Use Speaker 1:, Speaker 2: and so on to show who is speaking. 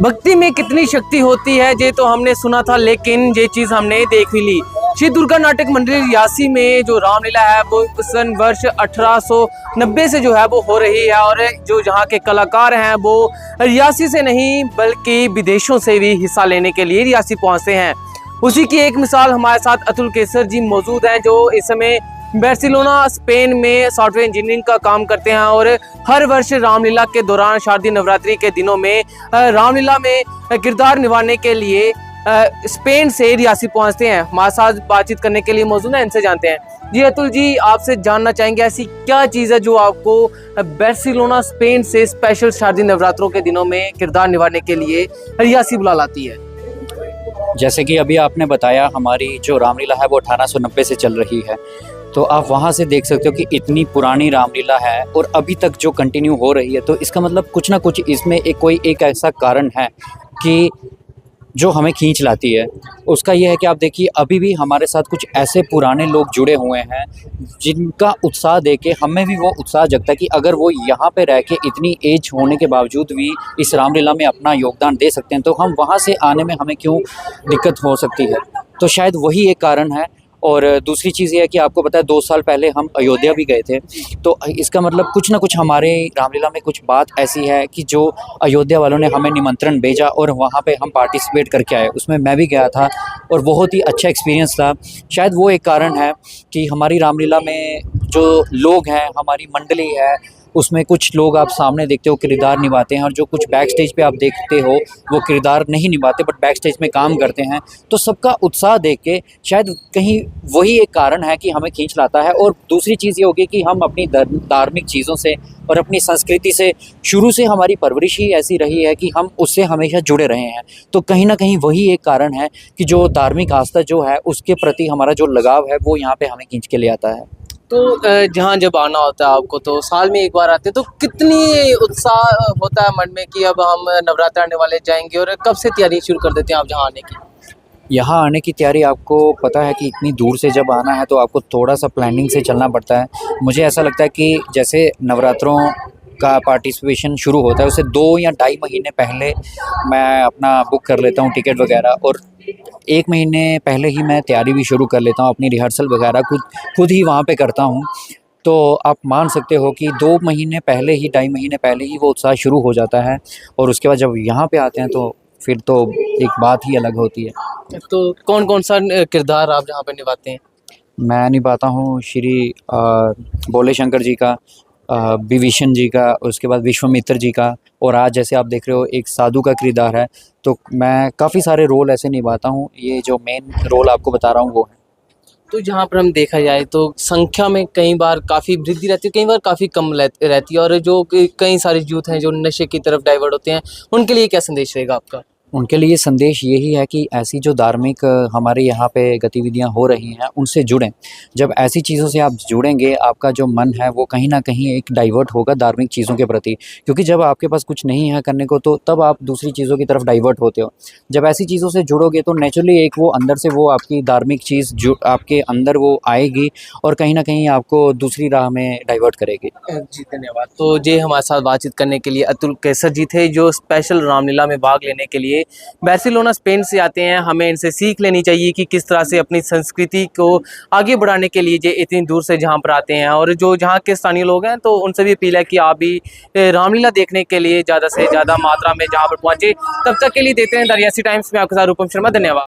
Speaker 1: भक्ति में कितनी शक्ति होती है ये तो हमने सुना था, लेकिन ये चीज़ हमने देख भी ली। श्री दुर्गा नाटक मंडली रियासी में जो रामलीला है वो सन वर्ष 1890 से जो है वो हो रही है, और जो यहाँ के कलाकार हैं वो रियासी से नहीं बल्कि विदेशों से भी हिस्सा लेने के लिए रियासी पहुँचते हैं। उसी की एक मिसाल हमारे साथ अतुल केसर जी मौजूद हैं, जो इस समय बार्सिलोना स्पेन में सॉफ्टवेयर इंजीनियरिंग का काम करते हैं, और हर वर्ष रामलीला के दौरान शारदीय नवरात्रि के दिनों में रामलीला में किरदार निभाने के लिए स्पेन से रियासी पहुंचते हैं। हमारे साथ बातचीत करने के लिए मौजूद हैं, इनसे जानते हैं। जी अतुल जी, आपसे जानना चाहेंगे ऐसी क्या चीज़ है जो आपको बार्सिलोना स्पेन से स्पेशल शारदीय नवरात्रों के दिनों में किरदार निभाने के लिए रियासी बुला लाती है?
Speaker 2: जैसे कि अभी आपने बताया, हमारी जो रामलीला है वो 1890 से चल रही है, तो आप वहाँ से देख सकते हो कि इतनी पुरानी रामलीला है और अभी तक जो कंटिन्यू हो रही है। तो इसका मतलब कुछ ना कुछ इसमें एक ऐसा कारण है कि जो हमें खींच लाती है। उसका ये है कि आप देखिए, अभी भी हमारे साथ कुछ ऐसे पुराने लोग जुड़े हुए हैं जिनका उत्साह देख के हमें भी वो उत्साह जगता है कि अगर वो यहाँ पे रह के इतनी एज होने के बावजूद भी इस रामलीला में अपना योगदान दे सकते हैं, तो हम वहाँ से आने में हमें क्यों दिक्कत हो सकती है। तो शायद वही एक कारण है। और दूसरी चीज़ ये है कि आपको पता है 2 साल पहले हम अयोध्या भी गए थे, तो इसका मतलब कुछ ना कुछ हमारे रामलीला में कुछ बात ऐसी है कि जो अयोध्या वालों ने हमें निमंत्रण भेजा और वहाँ पे हम पार्टिसिपेट करके आए। उसमें मैं भी गया था और बहुत ही अच्छा एक्सपीरियंस था। शायद वो एक कारण है कि हमारी रामलीला में जो लोग हैं, हमारी मंडली है, उसमें कुछ लोग आप सामने देखते हो किरदार निभाते हैं, और जो कुछ बैक स्टेज पे आप देखते हो वो किरदार नहीं निभाते बट बैक स्टेज में काम करते हैं। तो सबका उत्साह देख के शायद कहीं वही एक कारण है कि हमें खींच लाता है। और दूसरी चीज़ ये होगी कि हम अपनी धार्मिक चीज़ों से और अपनी संस्कृति से शुरू से हमारी परवरिश ही ऐसी रही है कि हम उससे हमेशा जुड़े रहे हैं। तो कहीं ना कहीं वही एक कारण है कि जो धार्मिक आस्था जो है उसके प्रति हमारा जो लगाव है वो यहाँ पे हमें खींच के ले आता है।
Speaker 1: तो जहाँ जब आना होता है आपको, तो साल में एक बार आते हैं, तो कितनी उत्साह होता है मन में कि अब हम नवरात्र आने वाले जाएंगे, और कब से तैयारी शुरू कर देते हैं आप जहाँ आने की?
Speaker 2: यहाँ आने की तैयारी, आपको पता है कि इतनी दूर से जब आना है तो आपको थोड़ा सा प्लानिंग से चलना पड़ता है। मुझे ऐसा लगता है कि जैसे नवरात्रों का पार्टिसिपेशन शुरू होता है उससे 2 या ढाई महीने पहले मैं अपना बुक कर लेता हूँ टिकट वगैरह, और 1 महीने पहले ही मैं तैयारी भी शुरू कर लेता हूँ। अपनी रिहर्सल वगैरह खुद ही वहाँ पे करता हूँ। तो आप मान सकते हो कि 2 महीने पहले ही, ढाई महीने पहले ही वो उत्साह शुरू हो जाता है, और उसके बाद जब यहाँ पे आते हैं तो फिर तो एक बात ही अलग होती है।
Speaker 1: तो कौन कौन सा किरदार आप जहाँ पे निभाते हैं?
Speaker 2: मैं निभाता हूँ श्री भोले शंकर जी का, विभीषण जी का, उसके बाद विश्वामित्र जी का, और आज जैसे आप देख रहे हो एक साधु का किरदार है। तो मैं काफ़ी सारे रोल ऐसे निभाता हूँ। ये जो मेन रोल आपको बता रहा हूँ वो है।
Speaker 1: तो जहाँ पर हम देखा जाए तो संख्या में कई बार काफ़ी वृद्धि रहती है, कई बार काफ़ी कम रहती है, और जो कई सारे यूथ हैं जो नशे की तरफ डाइवर्ट होते हैं, उनके लिए क्या संदेश रहेगा आपका?
Speaker 2: उनके लिए संदेश यही है कि ऐसी जो धार्मिक हमारे यहाँ पे गतिविधियाँ हो रही हैं उनसे जुड़ें। जब ऐसी चीज़ों से आप जुड़ेंगे, आपका जो मन है वो कहीं ना कहीं एक डाइवर्ट होगा धार्मिक चीज़ों के प्रति, क्योंकि जब आपके पास कुछ नहीं है करने को तो तब आप दूसरी चीज़ों की तरफ डाइवर्ट होते हो। जब ऐसी चीज़ों से जुड़ोगे तो नेचुरली एक वो अंदर से वो आपकी धार्मिक चीज़ जो आपके अंदर वो आएगी और कहीं ना कहीं आपको दूसरी राह में डाइवर्ट करेगी।
Speaker 1: जी धन्यवाद। तो ये हमारे साथ बातचीत करने के लिए अतुल केसर जी थे, जो स्पेशल रामलीला में भाग लेने के लिए बार्सिलोना स्पेन से आते हैं। हमें इनसे सीख लेनी चाहिए कि किस तरह से अपनी संस्कृति को आगे बढ़ाने के लिए ये इतनी दूर से जहाँ पर आते हैं, और जो जहाँ के स्थानीय लोग हैं तो उनसे भी अपील है कि आप भी रामलीला देखने के लिए ज़्यादा से ज़्यादा मात्रा में जहाँ पर पहुँचे। तब तक के लिए देते हैं द रियासी टाइम्स में आपके साथ रूपम शर्मा। धन्यवाद।